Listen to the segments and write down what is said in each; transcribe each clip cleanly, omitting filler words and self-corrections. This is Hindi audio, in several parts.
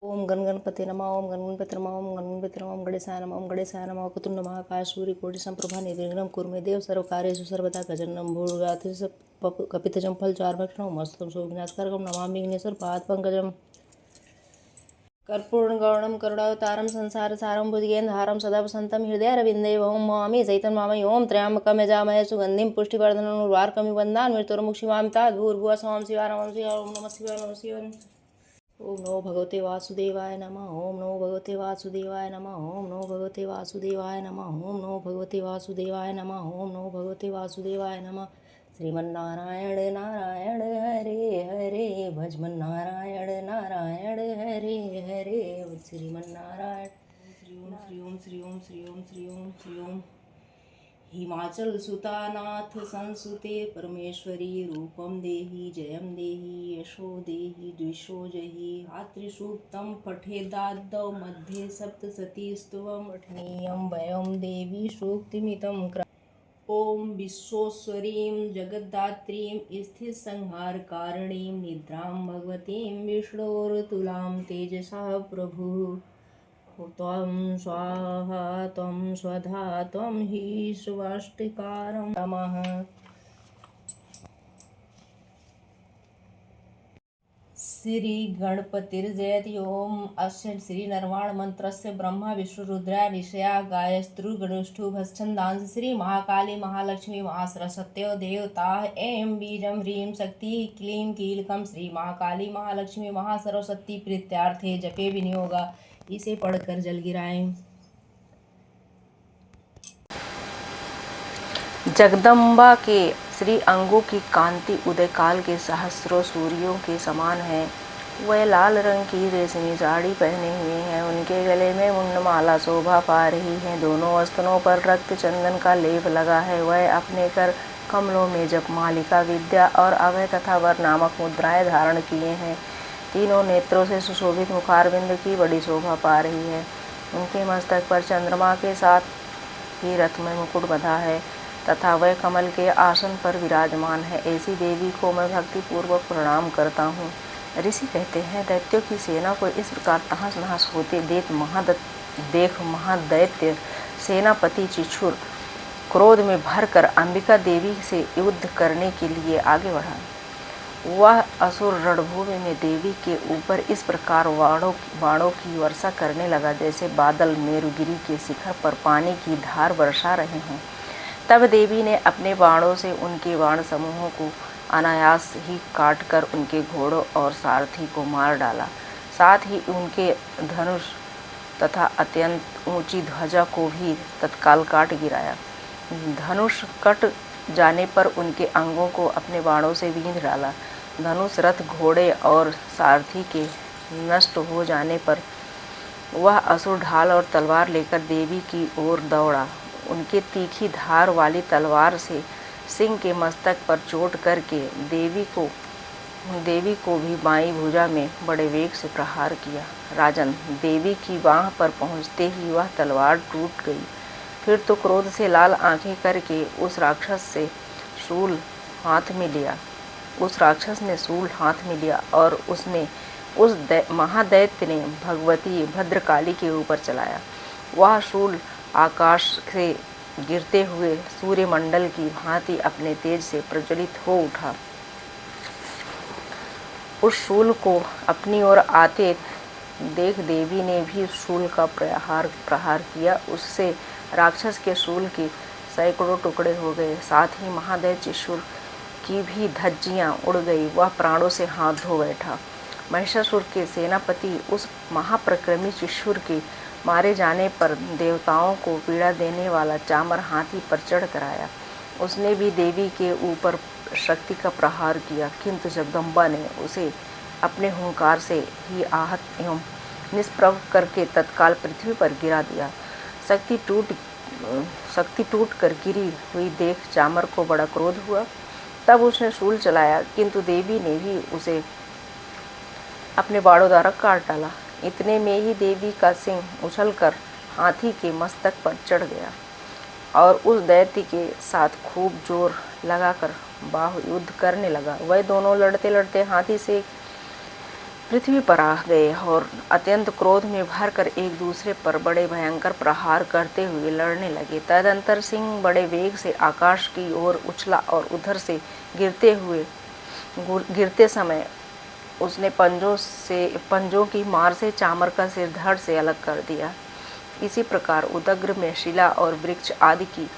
ओम गण गणपते नमः। ओम गण गणपते नमः। ओम गण गणपते नमः। ओम गणेशाय नमः। ओम गणेशाय नमः। वक्रतुंड महाकाय सूर्यकोटि संप्रभा निर्विघ्नं कुरु मे देव सर्वकार्येषु सर्वदा गजाननं भूर्भुवः कपितजं फलचारुभक्षणं मस्तकं सुविघ्नस्करं नमामि विघ्नेश्वर पादपङ्कजम्। कर्पूरगौरं करुणावतारं संसारसारं भुजगेन्द्रहारं सदा वसन्तं हृदयारविन्दे ओं नमामि चैतन्यमामि। ओं त्र्यम्बकं यजामहे सुगन्धिं पुष्टिवर्धनं उर्वारुकमिव वन्दामि मृत्युर्मुक्षीमामि भूर्भुवः स्वं शिवाय नमः शिवाय। ओं नमः शिवाय नमः शिवाय। ओम नमो भगवते वासुदेवाय नमः। ओम नमो भगवते वासुदेवाय नमः। ओम नमो भगवते वासुदेवाय नमः। ओम नमो भगवते वासुदेवाय नमः। ओम नमो भगवते वासुदेवाय नमः। श्रीमन्नारायण नारायण हरे हरे भजमन नारायण नारायण हरे हरे श्रीमन्नारायण। श्री ओम श्री ओम श्री ओम श्री ओम श्री ओम श्री ओम। हिमाचल सुतानाथ संसुते परमेश्वरी रूपम देहि जयम देहि यशो देहि द्विषो जहि आत्रिसूक्तं पठेदादौ मध्ये सप्तशती स्तुवं पठनीयं वयं देवी सूक्तिमितं ओम विश्वेश्वरीं जगद्धात्रीं स्थितिसंहारकारिणीं निद्रां भगवतीं विष्णोर्तुलां तेजसा प्रभु त्वं स्वाहा त्वं स्वधा त्वं हि स्वस्तिकारं नमः। श्री गणपतिर्जयति। ओम अस्य श्री निर्वाण मंत्रस्य ब्रह्मा विष्णु रुद्रा ऋषया गायस्त्रुगणुष्ठु भस्छन्दांसि श्री महाकाली महालक्ष्मी महासरस्वत्यो देवताः ऐं बीजं ह्रीं शक्ति क्लीं कीलकं श्री महाकाली महालक्ष्मी महासरस्वती प्रीत्यार्थे जपे विनियोगा। इसे पढ़कर जल गिराएं। जगदम्बा के श्री अंगों की कांति उदयकाल के सहस्रों सूर्यों के समान है। वह लाल रंग की रेशमी साड़ी पहने हुए हैं। उनके गले में मुंडमाला शोभा पा रही है। दोनों वस्त्रों पर रक्त चंदन का लेप लगा है। वह अपने कर कमलों में जपमालिका विद्या और अभय तथा वर नामक मुद्राएं धारण किए हैं। तीनों नेत्रों से सुशोभित मुखारविंद की बड़ी शोभा पा रही है। उनके मस्तक पर चंद्रमा के साथ ही रत्नमय मुकुट बंधा है तथा वह कमल के आसन पर विराजमान है। ऐसी देवी को मैं भक्ति पूर्वक प्रणाम करता हूँ। ऋषि कहते हैं, दैत्यों की सेना को इस प्रकार तहस नहस होते देख महादैत्य सेनापति चिछुर क्रोध में भरकर अंबिका देवी से युद्ध करने के लिए आगे बढ़ा। वह असुर रणभूमि में देवी के ऊपर इस प्रकार बाणों की वर्षा करने लगा जैसे बादल मेरुगिरी के शिखर पर पानी की धार बरसा रहे हों। तब देवी ने अपने बाणों से उनके बाण समूहों को अनायास ही काटकर उनके घोड़ों और सारथी को मार डाला। साथ ही उनके धनुष तथा अत्यंत ऊंची ध्वजा को भी तत्काल काट गिराया। धनुष कट जाने पर उनके अंगों को अपने बाणों से बींध डाला। धनुष रथ घोड़े और सारथी के नष्ट हो जाने पर वह असुर ढाल और तलवार लेकर देवी की ओर दौड़ा। उनके तीखी धार वाली तलवार से सिंह के मस्तक पर चोट करके देवी को भी बाईं भुजा में बड़े वेग से प्रहार किया। राजन, देवी की बाह पर पहुंचते ही वह तलवार टूट गई। फिर तो क्रोध से लाल आंखें करके उस राक्षस ने शूल हाथ में लिया और उसने उस महादैत्य ने भगवती भद्रकाली के ऊपर चलाया। वह शूल आकाश से गिरते हुए सूर्यमंडल की भांति अपने तेज से प्रज्वलित हो उठा। उस शूल को अपनी ओर आते देख देवी ने भी शूल का प्रहार किया। उससे राक्षस के शूल के सैकड़ों टुकड़े हो गए। साथ ही महादैत्य चिशुर की भी धज्जियां उड़ गई। वह प्राणों से हाथ धो बैठा। महिषासुर के सेनापति उस महाप्रक्रमी चिशुर के मारे जाने पर देवताओं को पीड़ा देने वाला चामर हाथी पर चढ़ कर आया। उसने भी देवी के ऊपर शक्ति का प्रहार किया, किंतु जगदम्बा ने उसे अपने हुंकार से ही आहत एवं निष्प्रभ करके तत्काल पृथ्वी पर गिरा दिया। शक्ति टूट कर गिरी हुई देख चामर को बड़ा क्रोध हुआ। तब उसने शूल चलाया, किंतु देवी ने भी उसे अपने बाणों द्वारा काट डाला। इतने में ही देवी का सिंह उछलकर हाथी के मस्तक पर चढ़ गया और उस दैत्य के साथ खूब जोर लगाकर बाहु युद्ध करने लगा। वह दोनों लड़ते लड़ते हाथी से पृथ्वी पर आ गए और अत्यंत क्रोध में भरकर एक दूसरे पर बड़े भयंकर प्रहार करते हुए लड़ने लगे। तदंतर सिंह बड़े वेग से आकाश की ओर उछला और उधर से गिरते समय उसने पंजों की मार से चामर का सिर धड़ से अलग कर दिया। इसी प्रकार उदग्र में शिला और वृक्ष आदि की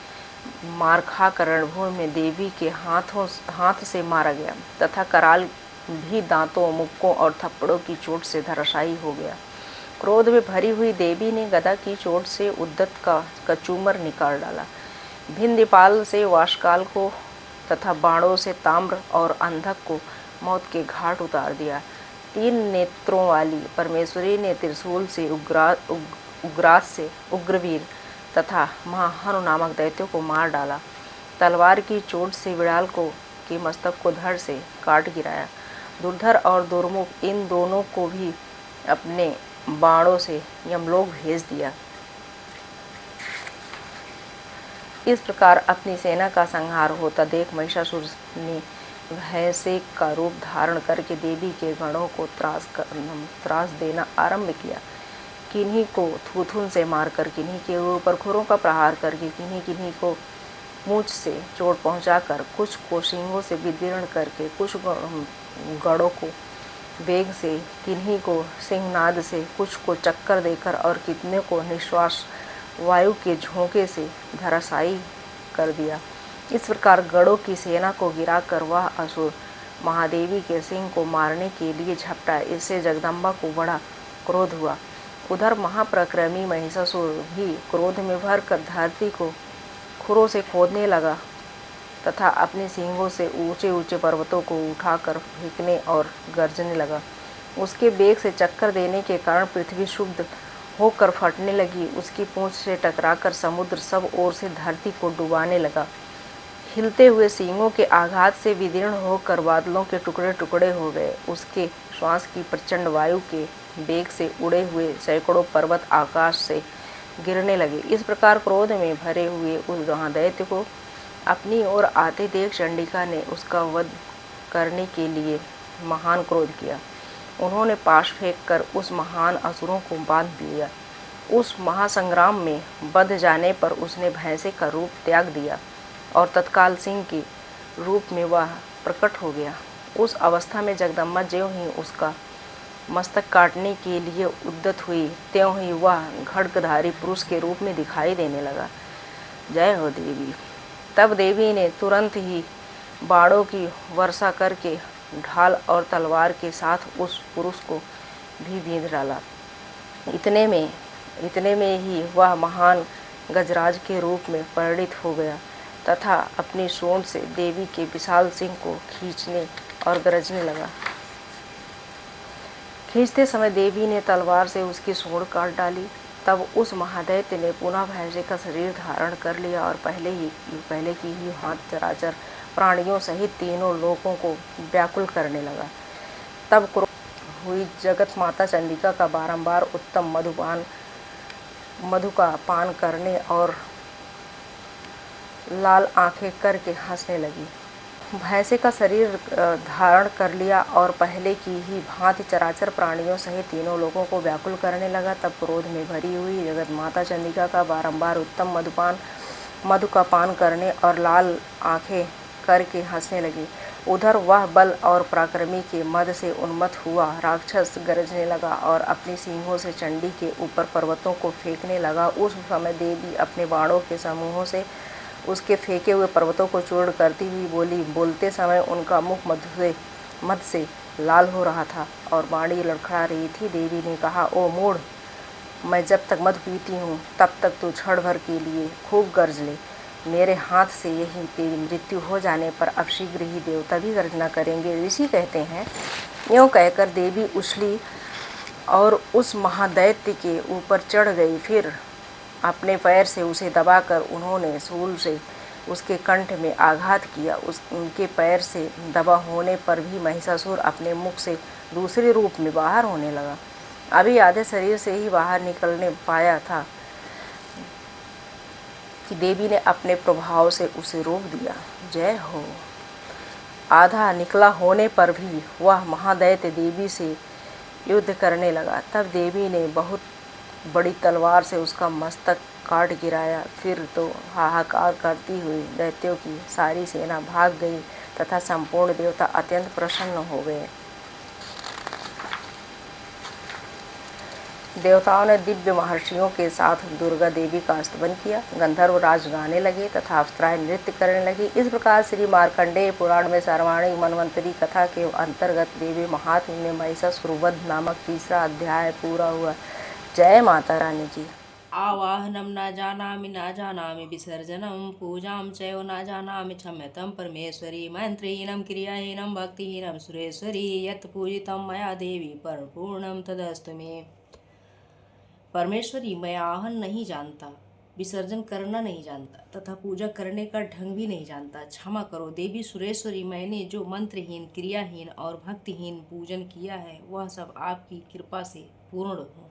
मार खाकर रणभूमि में देवी के हाथ से मारा गया तथा कराल भी दांतों, मुक्कों और थप्पड़ों की चोट से धराशायी हो गया। क्रोध में भरी हुई देवी ने गदा की चोट से उद्दत का कचूमर निकाल डाला। भिंदीपाल से वाशकाल को तथा बाणों से ताम्र और अंधक को मौत के घाट उतार दिया। 3 नेत्रों वाली परमेश्वरी ने त्रिशूल से उग्रास से उग्रवीर तथा महाहनु नामक दैत्यों को मार डाला। तलवार की चोट से विड़ाल के मस्तक को धड़ से काट गिराया। दुर्धर और दुर्मुख इन दोनों को भी अपने बाणों से यमलोक भेज दिया। इस प्रकार अपनी सेना का संहार होता देख महिषासुर ने भय का रूप धारण करके देवी के गणों को त्रास देना आरंभ किया। किन्हीं को थूथुन से मारकर, किन्हीं के ऊपर खुरों का प्रहार करके, किन्हीं को मूंछ से चोट पहुंचाकर, कुछ को सींगों से विदीर्ण करके, कुछ गणों को वेग से, किन्हीं को सिंहनाद से, कुछ को चक्कर देकर और कितने को निश्वास वायु के झोंके से धराशायी कर दिया। इस प्रकार गणों की सेना को गिराकर वह असुर महादेवी के सिंह को मारने के लिए झपटा। इससे जगदम्बा को बड़ा क्रोध हुआ। उधर महाप्रक्रमी महिषासुर भी क्रोध में भरकर धरती को खुरों से खोदने लगा तथा अपने सींगों से ऊंचे ऊंचे पर्वतों को उठाकर फेंकने और गरजने लगा। उसके बेग से चक्कर देने के कारण पृथ्वी शुद्ध होकर फटने लगी। उसकी पूंछ से टकराकर समुद्र सब ओर से धरती को डुबाने लगा। हिलते हुए सींगों के आघात से विदीर्ण होकर बादलों के टुकड़े टुकड़े हो गए। उसके श्वास की प्रचंड वायु के बेग से उड़े हुए सैकड़ों पर्वत आकाश से गिरने लगे। इस प्रकार क्रोध में भरे हुए उस महादैत्य को अपनी ओर आते देख चंडिका ने उसका वध करने के लिए महान क्रोध किया। उन्होंने पाश फेंक कर उस महान असुरों को बांध लिया। उस महासंग्राम में बंध जाने पर उसने भैंसे का रूप त्याग दिया और तत्काल सिंह के रूप में वह प्रकट हो गया। उस अवस्था में जगदम्बा ज्यों ही उसका मस्तक काटने के लिए उद्यत हुई, त्यों ही वह खड्गधारी पुरुष के रूप में दिखाई देने लगा। जय हो देवी। तब देवी ने तुरंत ही बाणों की वर्षा करके ढाल और तलवार के साथ उस पुरुष को भी बींध डाला। इतने में ही वह महान गजराज के रूप में परिणित हो गया तथा अपनी सूंड से देवी के विशाल सिंह को खींचने और गरजने लगा। खींचते समय देवी ने तलवार से उसकी सूंड काट डाली। तब उस महादैत्य ने पुनः भैंसे का शरीर धारण कर लिया और पहले की ही हाथ चराचर प्राणियों सहित तीनों लोगों को व्याकुल करने लगा। तब क्रोध हुई जगत माता चंडिका का बारंबार उत्तम मधु का पान करने और लाल आंखें करके हंसने लगी। भैंसे का शरीर धारण कर लिया और पहले की ही भांति चराचर प्राणियों सहित तीनों लोगों को व्याकुल करने लगा। तब क्रोध में भरी हुई जगत माता चंडिका का बारंबार उत्तम मधु का पान करने और लाल आंखें करके हंसने लगी। उधर वह बल और पराक्रमी के मद से उन्मत्त हुआ राक्षस गरजने लगा और अपनी सींगों से चंडी के ऊपर पर्वतों को फेंकने लगा। उस समय देवी अपने बाणों के समूहों से उसके फेंके हुए पर्वतों को चूर्ण करती हुई बोली। बोलते समय उनका मुख मद से लाल हो रहा था और बाणी लड़खड़ा रही थी। देवी ने कहा, ओ मूढ़, मैं जब तक मद पीती हूँ तब तक तू क्षण भर के लिए खूब गरज ले। मेरे हाथ से यही तेरी मृत्यु हो जाने पर अब शीघ्र ही देवता भी गर्जना करेंगे। ऋषि कहते हैं, यूँ कहकर देवी उछली और उस महादैत्य के ऊपर चढ़ गई। फिर अपने पैर से उसे दबाकर उन्होंने शूल से उसके कंठ में आघात किया। उनके पैर से दबा होने पर भी महिषासुर अपने मुख से दूसरे रूप में बाहर होने लगा। अभी आधे शरीर से ही बाहर निकलने पाया था कि देवी ने अपने प्रभाव से उसे रोक दिया। जय हो। आधा निकला होने पर भी वह महादैत्य देवी से युद्ध करने लगा। तब देवी ने बहुत बड़ी तलवार से उसका मस्तक काट गिराया। फिर तो हाहाकार करती हुई दैत्यों की सारी सेना भाग गई तथा संपूर्ण देवता अत्यंत प्रसन्न हो गए। देवताओं ने दिव्य महर्षियों के साथ दुर्गा देवी का स्तवन किया। गंधर्व राज गाने लगे तथा अप्सराएं नृत्य करने लगी। इस प्रकार श्री मार्कंडेय पुराण में सर्वाणी मनवंतरी कथा के अंतर्गत देवी महात्म्य में महिषासुर वध नामक तीसरा अध्याय पूरा हुआ। जय माता रानी की। आवाहनम न जानामि विसर्जनम पूजाम चैव न जानामि क्षम्यतां परमेश्वरी मंत्रहीनम क्रियाहीनम भक्तिहीनम सुरेश्वरी यत् पूजितं मया देवी परिपूर्णम तदस्तु मे। परमेश्वरी, मैं आवाहन नहीं जानता, विसर्जन करना नहीं जानता तथा पूजा करने का ढंग भी नहीं जानता। क्षमा करो देवी सुरेश्वरी, मैंने जो मंत्रहीन, क्रियाहीन और भक्तिहीन पूजन किया है वह सब आपकी कृपा से पूर्ण हो।